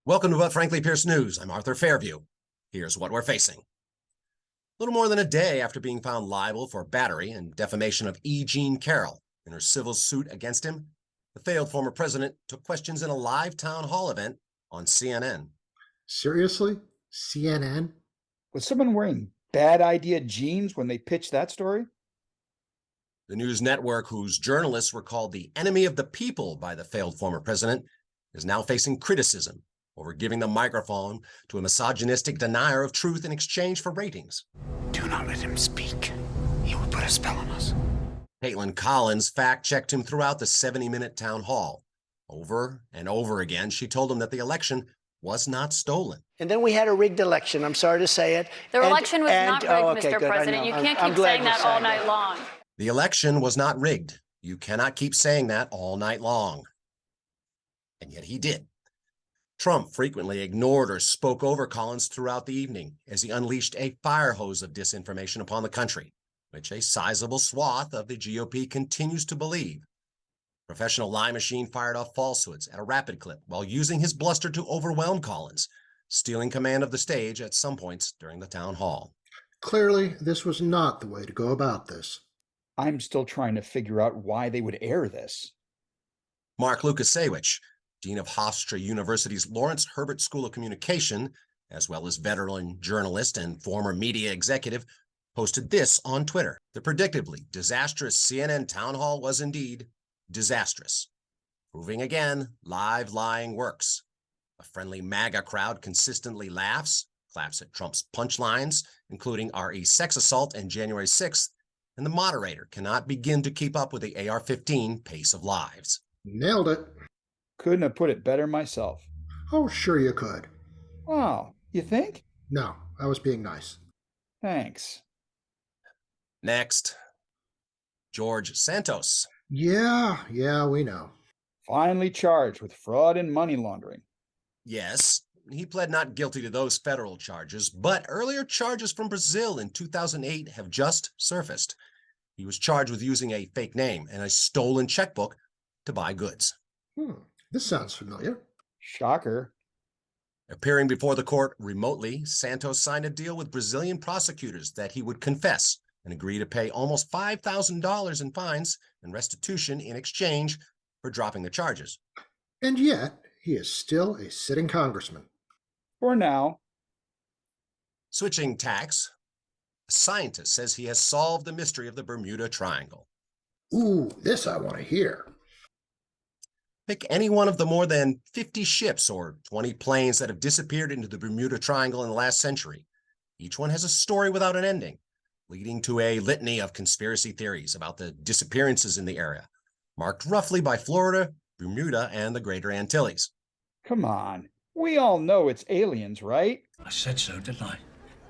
Welcome to What Frankly Pierce News. I'm Arthur Fairview. Here's what we're facing. A little more than a day after being found liable for battery and defamation of E. Jean Carroll in her civil suit against him, the failed former president took questions in a live town hall event on CNN. Seriously? CNN? Was someone wearing bad idea jeans when they pitched that story? The news network, whose journalists were called the enemy of the people by the failed former president, is now facing criticism over giving the microphone to a misogynistic denier of truth in exchange for ratings. Do not let him speak. He will put a spell on us. Caitlin Collins fact-checked him throughout the 70-minute town hall. Over and over again, she told him that the election was not stolen. And then we had a rigged election. I'm sorry to say it. The election was not rigged, Mr. President. You can't keep saying that all night long. The election was not rigged. You cannot keep saying that all night long. And yet he did. Trump frequently ignored or spoke over Collins throughout the evening as he unleashed a fire hose of disinformation upon the country, which a sizable swath of the GOP continues to believe. Professional lie machine fired off falsehoods at a rapid clip while using his bluster to overwhelm Collins, stealing command of the stage at some points during the town hall. Clearly, this was not the way to go about this. I'm still trying to figure out why they would air this. Mark Lukasiewicz, Dean of Hofstra University's Lawrence Herbert School of Communication, as well as veteran journalist and former media executive, posted this on Twitter. The predictably disastrous CNN town hall was indeed disastrous, proving again live lying works. A friendly MAGA crowd consistently laughs, claps at Trump's punchlines, including RE sex assault and January 6th, and the moderator cannot begin to keep up with the AR-15 pace of lives. Nailed it. Couldn't have put it better myself. Oh, sure you could. Oh, you think? No, I was being nice. Thanks. Next, George Santos. Yeah, we know. Finally charged with fraud and money laundering. Yes, he pled not guilty to those federal charges, but earlier charges from Brazil in 2008 have just surfaced. He was charged with using a fake name and a stolen checkbook to buy goods. This sounds familiar. Shocker. Appearing before the court remotely, Santos signed a deal with Brazilian prosecutors that he would confess and agree to pay almost $5,000 in fines and restitution in exchange for dropping the charges. And yet, he is still a sitting congressman. For now. Switching tacks, a scientist says he has solved the mystery of the Bermuda Triangle. Ooh, this I want to hear. Pick any one of the more than 50 ships or 20 planes that have disappeared into the Bermuda Triangle in the last century. Each one has a story without an ending, leading to a litany of conspiracy theories about the disappearances in the area, marked roughly by Florida, Bermuda, and the Greater Antilles. Come on. We all know it's aliens, right? I said so, didn't I?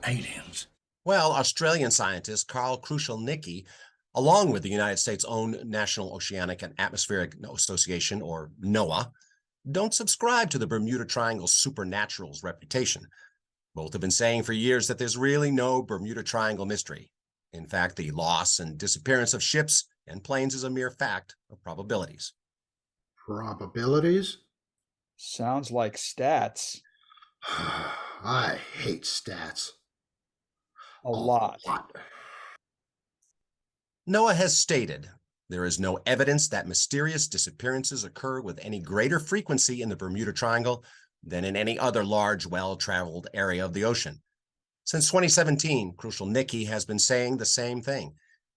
Aliens. Well, Australian scientist Carl Kruszelnicki, along with the United States' own National Oceanic and Atmospheric Association, or NOAA, don't subscribe to the Bermuda Triangle's supernatural's reputation. Both have been saying for years that there's really no Bermuda Triangle mystery. In fact, the loss and disappearance of ships and planes is a mere fact of probabilities. Probabilities? Sounds like stats. I hate stats. A lot. NOAA has stated there is no evidence that mysterious disappearances occur with any greater frequency in the Bermuda Triangle than in any other large, well-traveled area of the ocean. Since 2017, Kruszelnicki has been saying the same thing.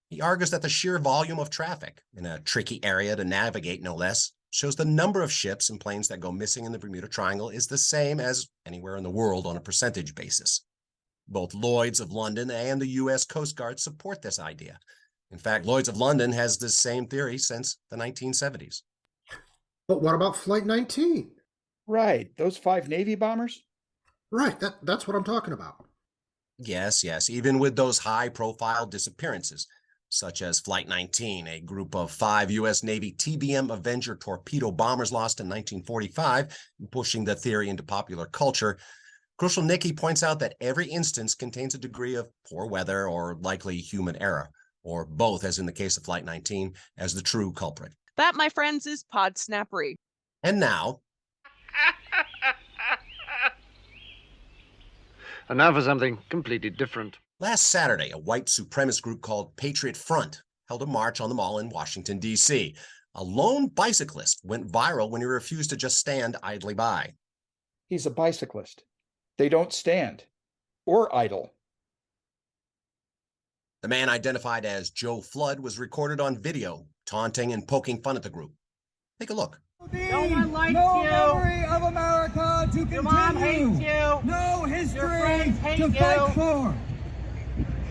He argues that the sheer volume of traffic, in a tricky area to navigate no less, shows the number of ships and planes that go missing in the Bermuda Triangle is the same as anywhere in the world on a percentage basis. Both Lloyd's of London and the U.S. Coast Guard support this idea. In fact, Lloyd's of London has this same theory since the 1970s. But what about Flight 19? Right, those 5 Navy bombers? Right, that's what I'm talking about. Yes, even with those high-profile disappearances, such as Flight 19, a group of 5 U.S. Navy TBM Avenger torpedo bombers lost in 1945, pushing the theory into popular culture. Kruszelnicki points out that every instance contains a degree of poor weather or likely human error, or both, as in the case of Flight 19, as the true culprit. That, my friends, is Podsnappery. And now, And now for something completely different. last Saturday, a white supremacist group called Patriot Front held a march on the Mall in Washington, D.C. A lone bicyclist went viral when he refused to just stand idly by. He's a bicyclist. They don't stand or idle. The man, identified as Joe Flood, was recorded on video, taunting and poking fun at the group. Take a look. No one likes you. Memory of America to continue. Your mom hates you. No history to fight for.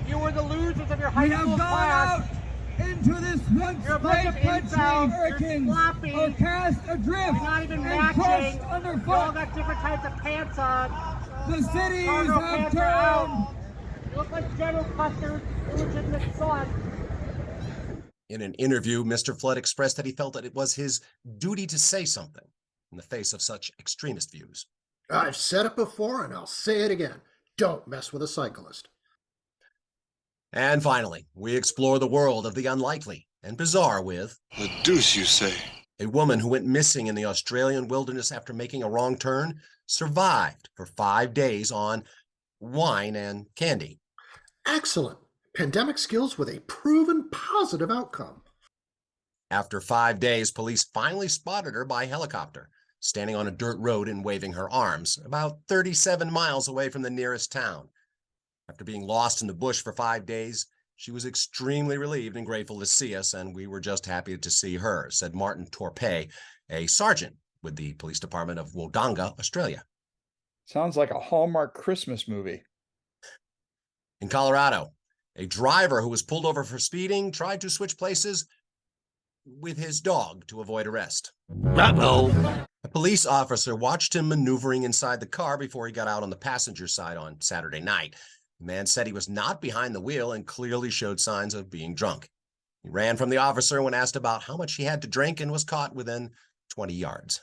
You were the losers of your high school class. We have gone out into this once great country. Americans are cast adrift. You're not even matching. Underfoot. You all got different types of pants on. The cities have turned. You look like General Custer's illegitimate son. In an interview, Mr. Flood expressed that he felt that it was his duty to say something in the face of such extremist views. I've said it before and I'll say it again. Don't mess with a cyclist. And finally, we explore the world of the unlikely and bizarre with The deuce, you say? a woman who went missing in the Australian wilderness after making a wrong turn, survived for 5 days on wine and candy. Excellent. Pandemic skills with a proven positive outcome. After 5 days, police finally spotted her by helicopter, standing on a dirt road and waving her arms, about 37 miles away from the nearest town. After being lost in the bush for 5 days, she was extremely relieved and grateful to see us, and we were just happy to see her, said Martin Torpey, a sergeant with the police department of Wodonga, Australia. Sounds like a Hallmark Christmas movie. In Colorado, a driver who was pulled over for speeding tried to switch places with his dog to avoid arrest. Uh-oh. A police officer watched him maneuvering inside the car before he got out on the passenger side on Saturday night. The man said he was not behind the wheel and clearly showed signs of being drunk. He ran from the officer when asked about how much he had to drink and was caught within 20 yards.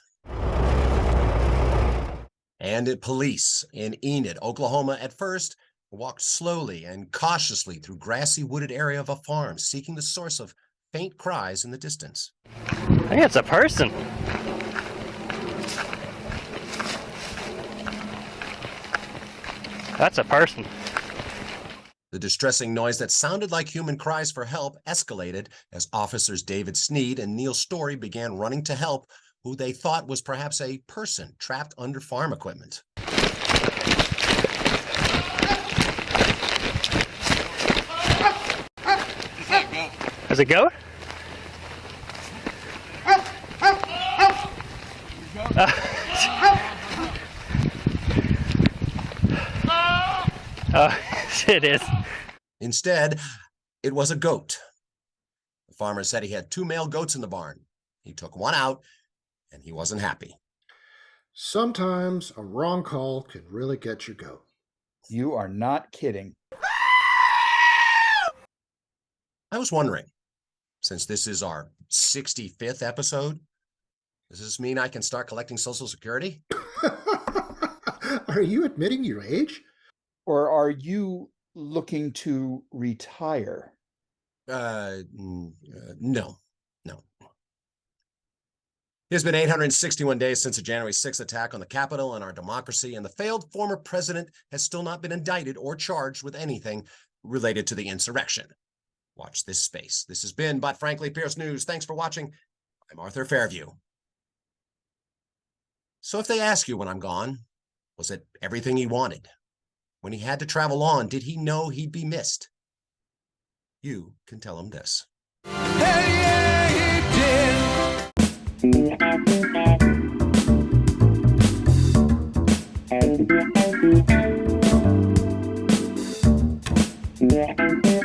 And police in Enid, Oklahoma, at first walked slowly and cautiously through grassy wooded area of a farm, seeking the source of faint cries in the distance. I think it's a person. That's a person. The distressing noise that sounded like human cries for help escalated as officers David Sneed and Neil Story began running to help who they thought was perhaps a person trapped under farm equipment. Is it goat? It is. Instead, it was a goat. The farmer said he had 2 male goats in the barn. He took one out, and he wasn't happy. Sometimes a wrong call can really get your goat. You are not kidding. I was wondering, since this is our 65th episode, does this mean I can start collecting Social Security? Are you admitting your age? Or are you looking to retire? No. It's been 861 days since the January 6th attack on the Capitol and our democracy, and the failed former president has still not been indicted or charged with anything related to the insurrection. Watch this space. This has been But Frankly Pierce News. Thanks for watching. I'm Arthur Fairview. So if they ask you when I'm gone, was it everything he wanted? When he had to travel on, did he know he'd be missed? You can tell him this. Hey, yeah, he did.